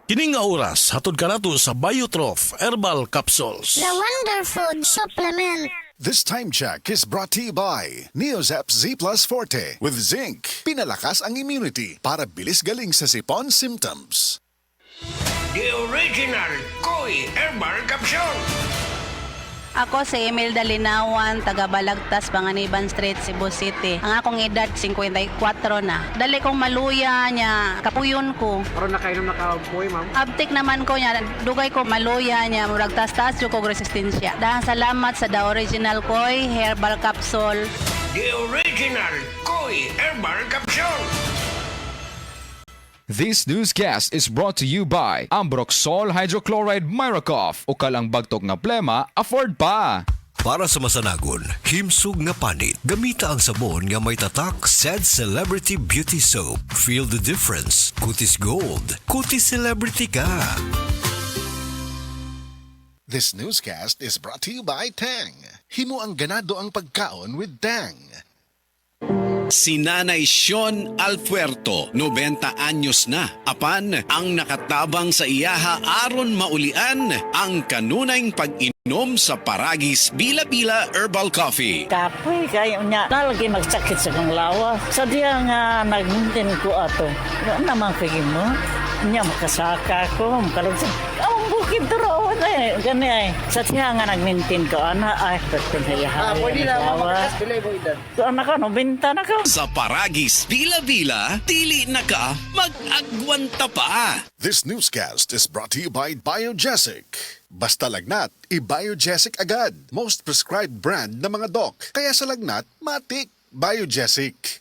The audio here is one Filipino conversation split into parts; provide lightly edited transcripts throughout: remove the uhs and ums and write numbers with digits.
Kining nga oras hatod kanato sa Biotrof Herbal Capsules. The Wonder Food Supplement. This time check is brought to you by Neozep Z Plus Forte with zinc. Pinalakas ang immunity para bilis galing sa sipon symptoms. The original Koi Herbal Capsule. Ako si Imelda Linawan, taga Balagtas, Panganiban Street, Cebu City. Ang akong edad, 54 na. Dali kong maluya niya, kapuyon ko. Karon na kayo nakapoy, ma'am. Abtik naman ko niya, dugay ko maluya niya, murag tas-tas yung kong resistensya. Dahil salamat sa The Original Koi Herbal Capsule. The original Koi Herbal Capsule. This newscast is brought to you by Ambroxol Hydrochloride Miracoff. O kalang bagtok nga plema, afford pa! Para sa masanagon, himsog nga panit, gamita ang sabon nga may tatak said Celebrity Beauty Soap. Feel the difference. Kutis Gold. Kutis Celebrity ka. This newscast is brought to you by Tang. Himo ang ganado ang pagkaon with Tang. Si Nanay Sean Alpuerto, 90 anyos na. Apan, ang nakatabang sa iyaha aron maulian ang kanunayng pag-inom sa Paragis Bila-Bila Herbal Coffee. Kapoy kayo niya. Nalagi magsakit sa kong lawa. Sa diya nga nagmintin ko ato. Ano naman pigin mo? Niya makasaka ko. Makalagsan. Ang bukid doon eh. Gani ay. Sa diya nga nagmintin ko. Ana ay. Pwede na, mamakas. Bilay mo edad. So anak ko, binta na ko. Sa Paragis Bila-Bila, dili na ka mag-agwanta pa. This newscast is brought to you by Biogesic. Basta lagnat, i-Biogesic agad. Most prescribed brand ng mga doc. Kaya sa lagnat, matik. Biogesic.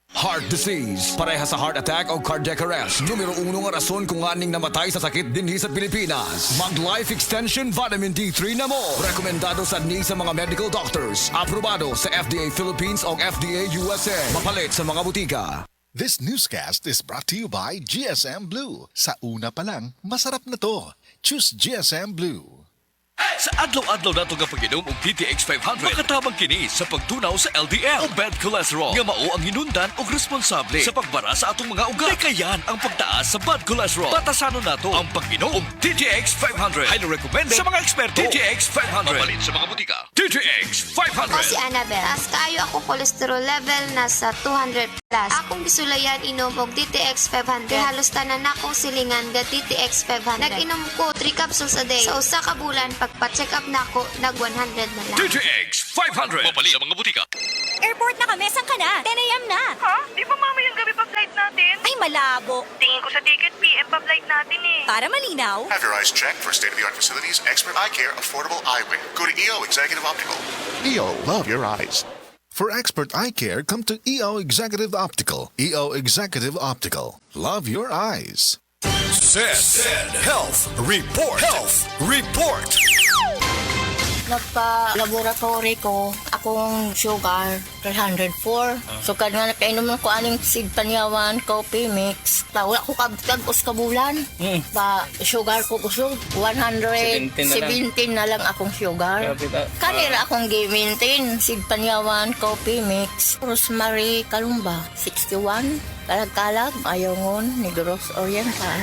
Heart disease, pareha sa heart attack o cardiac arrest. Numero 1 nga rason kung aning namatay sa sakit dinhi sa Pilipinas. Mag-Life Extension Vitamin D3 na mo. Rekomendado sa ni sa mga medical doctors. Aprobado sa FDA Philippines o FDA USA. Mapalit sa mga butika. This newscast is brought to you by GSM Blue. Sa una pa lang, masarap na to. Choose GSM Blue. Sa adlaw-adlaw nato nga pag-inom og DTX 500, makatabang kini sa pagtunaw sa LDL o bad cholesterol nga mao ang hinundan og responsable sa pagbara sa atong mga ugat. Kayan ang pagtaas sa bad cholesterol. Batasanon nato ang pag-inom og DTX 500. Highly recommended sa mga eksperto. DTX 500. Mapalit sa mga butika. DTX 500. Ako si Annabel. As kayo ako cholesterol level nasa 200 plus. Akong bisulayan inom og DTX 500. Halos tanan akong silingan ga DTX 500. Nag-inom ko 3 capsules a day. Sa usa ka bulan pagpa-check up na ako, nag-100 na lang. DTX 500. Mapalit sa mga butika. Airport na kami, saan ka na? 10 a.m. na. Ha? Di ba mamayang gabi pa flight natin? Ay, malabo. Tingin ko sa ticket, PM pa flight natin eh. Para malinaw. Have your eyes checked for state-of-the-art facilities, expert eye care, affordable eyewear. Go to EO Executive Optical. EO, love your eyes. For expert eye care, come to EO Executive Optical. EO Executive Optical. Love your eyes. Said Health Report. Health Report. Nagpa-laboratory ko, akong sugar, 304. So, kanya nakainom ko aning Sig Panyawan coffee mix. Wala ko kagos kabulan. Sugar ko kusog, 117 na lang akong sugar. Kanira akong gi-maintain, Sig Panyawan coffee mix. Rosemary Kalumba, 61. Kalag-kalag, Ayongon, Negros Oriental.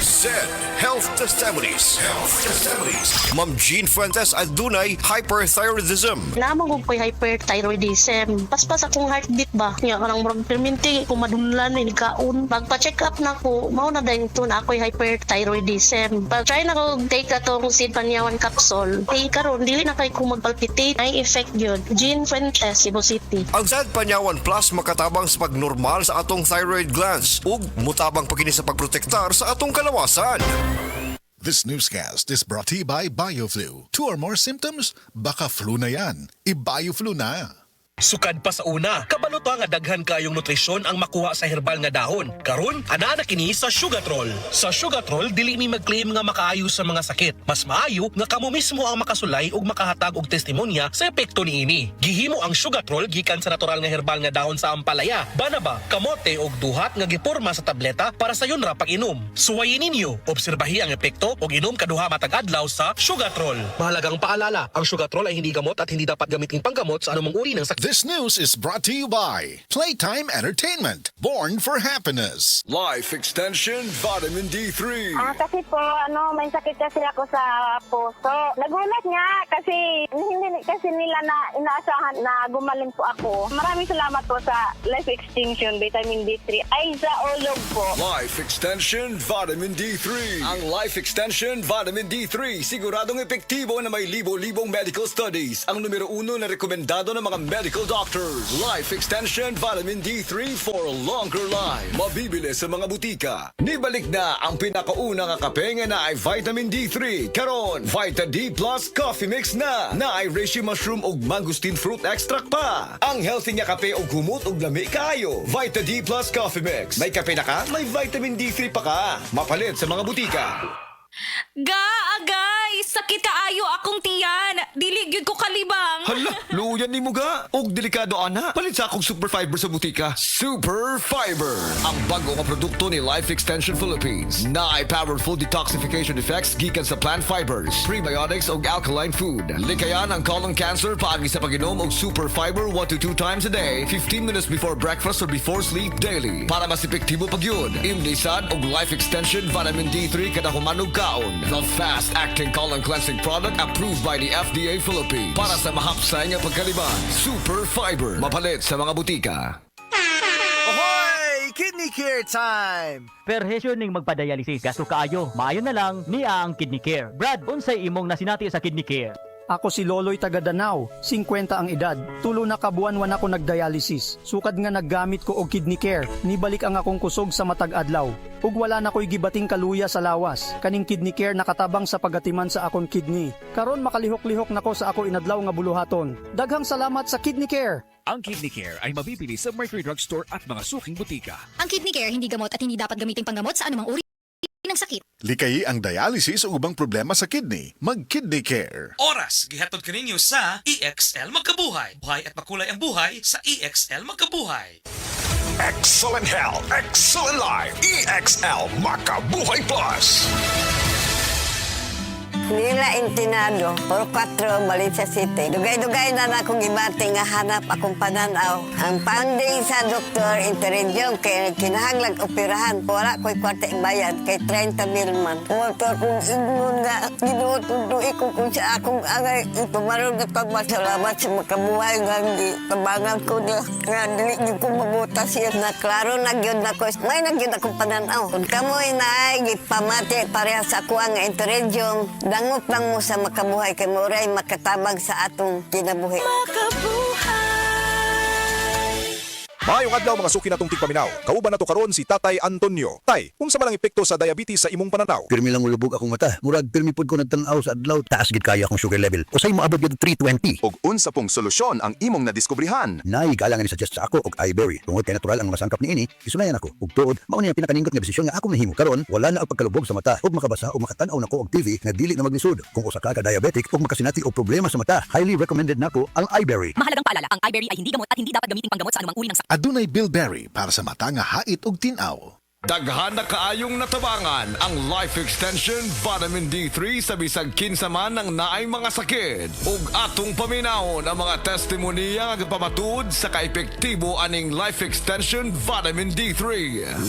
Said Health Testimonies. Health Testimonies. Ma'am Jean Fuentes adunay hyperthyroidism. Lamang ko ko'y hyperthyroidism. Paspas akong heartbeat ba? Nga kanang murag perminti, kumadunlan, inikaon. Pagpa-check up na ko, mao na dahil ito na ako'y hyperthyroidism. Pag-try na ko take atong Sig Panyawan capsule. Tay karon dili na kay ko magpalpitate. Ay effect yun. Jean Fuentes, Cebu City. Ang Sad Panyawan Plus makatabang sa pagnormal sa atong thyroid glands ug mutabang pagkini sa pagprotektar sa atong kalawasan. This newscast is brought to you by BioFlu. 2 or more symptoms? Baka flu na yan. I-BioFlu na. Sukad pa sa una, kabalo to nga daghan kayong nutrisyon ang makuha sa herbal nga dahon. Karon, ana na kini sa Sugatrol. Sa Sugatrol, dili mi mag-claim nga makaayo sa mga sakit. Mas maayo nga kamo mismo ang makasulay ug makahatag og testimonya sa epekto niini. Gihimo ang Sugatrol gikan sa natural nga herbal nga dahon sa ampalaya, banaba, kamote ug duhat nga giporma sa tableta para sa yun ra pag-inom. Suwayin ninyo, obserbahi ang epekto ug inom kaduha matag adlaw sa Sugatrol. Mahalagang paalala, ang Sugatrol ay hindi gamot at hindi dapat gamitin panggamot sa anumang uri ng sakit. This news is brought to you by Playtime Entertainment, born for happiness. Life Extension Vitamin D3. Kasi po, may sakit kasi ako sa puso. Nagulat nga kasi hindi kasi nila na inaasahan na gumaling po ako. Maraming salamat po sa Life Extension Vitamin D3 ay sa ulog po. Life Extension Vitamin D3. Ang Life Extension Vitamin D3 siguradong epektibo na may libo-libong medical studies. Ang numero 1 na rekomendado ng mga medical doctors. Life Extension Vitamin D3 for a longer life. Mabibili sa mga butika. Nibalik na ang pinakaunang kape nga na ay Vitamin D3. Karon, Vita D Plus Coffee Mix na ay reishi mushroom ug mangosteen fruit extract pa. Ang healthy nga kape ug humot ug lami kaayo. Vita D Plus Coffee Mix. May kape na ka, may Vitamin D3 pa ka. Mapalit sa mga butika. Agay! Sakit kaayo akong tiyan! Dili gyud ko kalibang! Hala, luyan ni mo ga. Og delikado ana. Palit sa akong Super Fiber sa butika. Super Fiber. Ang bago nga produkto ni Life Extension Philippines. Na ay powerful detoxification effects gikan sa plant fibers, prebiotics og alkaline food. Likayan ang colon cancer paagi sa pag-inom og Super Fiber 1 to 2 times a day, 15 minutes before breakfast or before sleep daily. Para mas epektibo pag yun. Imnisan og Life Extension Vitamin D3 kada humanog kaon. The fast-acting colon cleansing product approved by the FDA Philippines. Para sa mahapsay nga pagkaliban. Super Fiber. Mapalit sa mga butika. Ahoy! Kidney Care time! Perhesyo ning magpadialysis. Gasto kaayo. Maayo na lang niya ang Kidney Care. Brad, unsay imong nasinati sa Kidney Care? Ako si Loloy taga Danau, 50 ang edad. Tulo na kabuan ako nagdialysis. Sukad nga naggamit ko og Kidney Care. Nibalik ang akong kusog sa matag adlaw. Ug wala na ko'y gibating kaluya sa lawas. Kaning Kidney Care nakatabang sa pagatiman sa akong kidney. Karon makalihok-lihok nako sa ako inadlaw nga buluhaton. Daghang salamat sa Kidney Care. Ang Kidney Care ay mabibili sa Mercury Drug Store at mga suking butika. Ang Kidney Care hindi gamot at hindi dapat gamiting panggamot sa anumang uri ng sakit. Likayi ang dialysis o ubang problema sa kidney. Mag-Kidney Care. Oras, gihatod kaninyo sa EXL Magkabuhay. Buhay at makulay ang buhay sa EXL Magkabuhay. Excellent health, excellent life. EXL Makabuhay Plus. Nila Intinado, Puro 4, Valencia City. Dugay-dugay na akong ibati nga hanap akong pananaw. Ang funding sa Dr. Interregion kay kinahanglag operahan. Wala ko'y kwarte bayad kay 30,000 man. Motor kong ignon nga ginutuduy ko kung sa akong angay. Itumaroon na pagmasalamat sa makabuhay nga tabangan ko niya. Nga dili niyo ko mabutas siya na klaro na gyud na ko. May nagyud akong pananaw. Kung kamoy na ay gipamati pareha sa ako nga Interregion, dangot lang mo sa makabuhay kay Moray makatabang sa atong kinabuhi. Maayong adlaw mga suki natong tigpaminaw. Kauban nato karon si Tatay Antonio. Tay, unsa man ang epekto sa diabetes sa imong pananaw? Pirmi lang ulubog akong mata. Murag pirmi pud ko nagtan-aw sa adlaw. Taas gid kaya akong sugar level. Usay mo abot gid 320. Og unsa pong solusyon ang imong nadiskubrihan? Nay galangan ni suggest sa ako og iBerry. Tungod kay natural ang masangkap niini, isunayan ako. Ug tuod, mao ni ang pinakaningot nga desisyon nga akong nahimo karon. Wala na ang pagkalubog sa mata ug makabasa ug makatan-aw nako og TV nga dili na maglisod. Kung usa ka diabetic ug makasinati og problema sa mata, highly recommended nako ang iBerry. Mahalagang paalala, ang iBerry ay hindi gamot at hindi dapat gamiting panggamot sa anumang uri ng sakit. Adunay Bilberry para sa mata nga hait ug tinaw. Daghan na kaayong natabangan ang Life Extension Vitamin D3 sa bisag kinsa man ng naay mga sakit. Ug atong paminahon ang mga testimonya nga nagpamatud sa kaepektibo aning Life Extension Vitamin D3.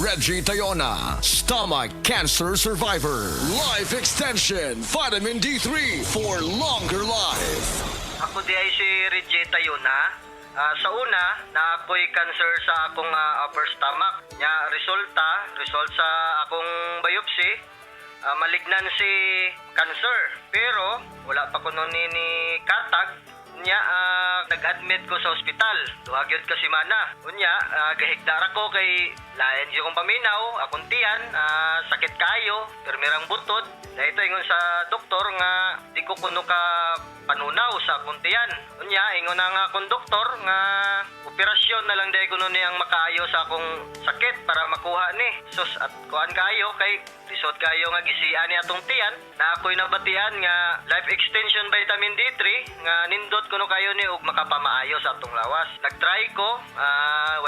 Reggie Tayona, stomach cancer survivor. Life Extension Vitamin D3 for longer life. Ako di ay si Reggie Tayona. Sa una, na ako'y cancer sa akong upper stomach. Nya result sa akong biopsy, malignancy cancer. Pero wala pa ko nun ni katag. Nya nag-admit ko sa ospital. Duhagyod ka semana. Unya gahigdara ko kay lain di kong paminaw, akong tiyan, sakit kayo, permirang butod. Dahito ingon sa doktor nga di ko kuno ka panunaw sa akong tiyan. Unya ingon na nga akong doktor nga operasyon na lang dahil ko nun ang makaayo sa akong sakit para makuha ni. Sus, at kuhaan kayo kay lisod kayo nga gisian ni atong tiyan na ako'y nabatian nga life extension vitamin D3 nga nindot kuno kayo ni og makapamaayo sa atong lawas. Nagtry ko,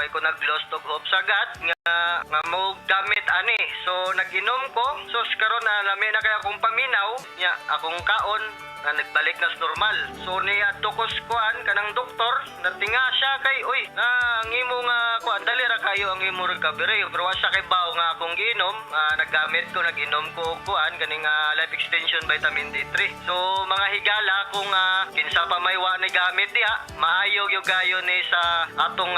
way ko nag-lost of hope sagad nga mo gamit ani. So nag-inom ko, sus karon na lami na kay akong paminaw nya akong kaon na nagbalik na sa normal. So niya tukos kuan kanang doktor natinga siya kay uy ang imo nga kuan dali ra kayo ang imo recovery pero sa kay baw nga akong giinom naggamit ko nag-inom ko kuan kaning life extension vitamin D3. So mga higala kung kinsa pa may wa ni gamit diha maayo gyud gayo ni sa atong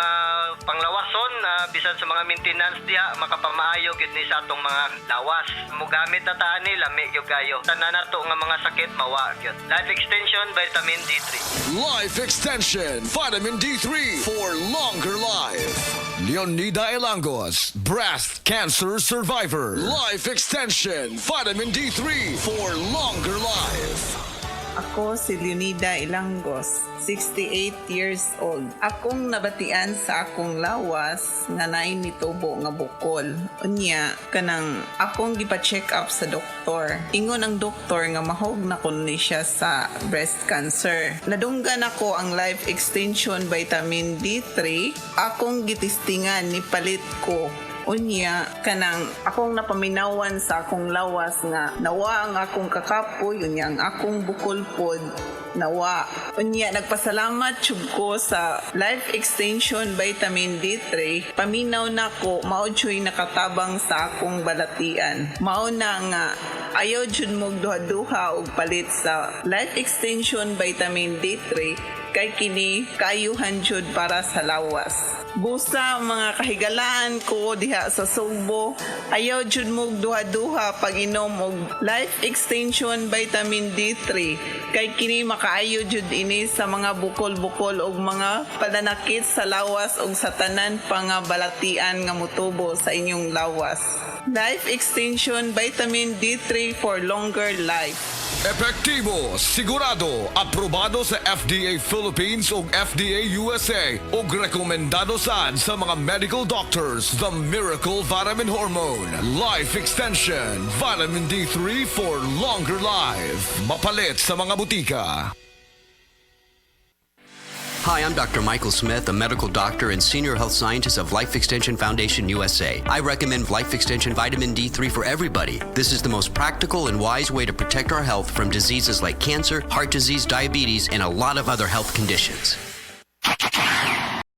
panglawason bisan sa mga maintenance diha makapamaayo gyud ni sa atong mga lawas. Mo gamit na ta ani lami gyud gayo. Tanan nato nga mga sakit mawa gyud. Life Extension Vitamin D3. Life Extension Vitamin D3 for longer life. Leonida Elangos, breast cancer survivor. Life Extension Vitamin D3 for longer life. Ako si Leonida Ilangos, 68 years old. Akong nabatian sa akong lawas nga naay nitubo nga bukol. Unya, kanang akong gipa-check up sa doktor. Ingon ang doktor nga mahog na kun ni siya sa breast cancer. Nadunggan ako ang Life Extension Vitamin D3. Akong gitistingan ni palit ko. Unya, kanang akong napaminawan sa akong lawas nga nawa ang akong kakapoy, unya ang akong bukol pod nawa. Unya, nagpasalamat jud ko sa Life Extension Vitamin D3. Paminaw na ko, mao joy nakatabang sa akong balatian. Mao na nga, ayaw jud mo duha-duha og palit sa Life Extension Vitamin D3 kay kini kayuhan jud para sa lawas. Busa mga kahigalaan ko diha sa Sugbo, ayaw jud mo duha-duha pag inom og Life Extension Vitamin D3 kay kini makaayo jud ini sa mga bukol-bukol og mga padanakit sa lawas og sa tanan pa nga balatian nga motubo sa inyong lawas. Life Extension Vitamin D3 for longer life. Epektibo, sigurado, aprobado sa FDA Philippines ug FDA USA ug rekomendado sad sa mga medical doctors. The Miracle Vitamin Hormone, Life Extension, Vitamin D3 for longer life. Mapalit sa mga butika. Hi, I'm Dr. Michael Smith, a medical doctor and senior health scientist of Life Extension Foundation USA. I recommend Life Extension Vitamin D3 for everybody. This is the most practical and wise way to protect our health from diseases like cancer, heart disease, diabetes, and a lot of other health conditions.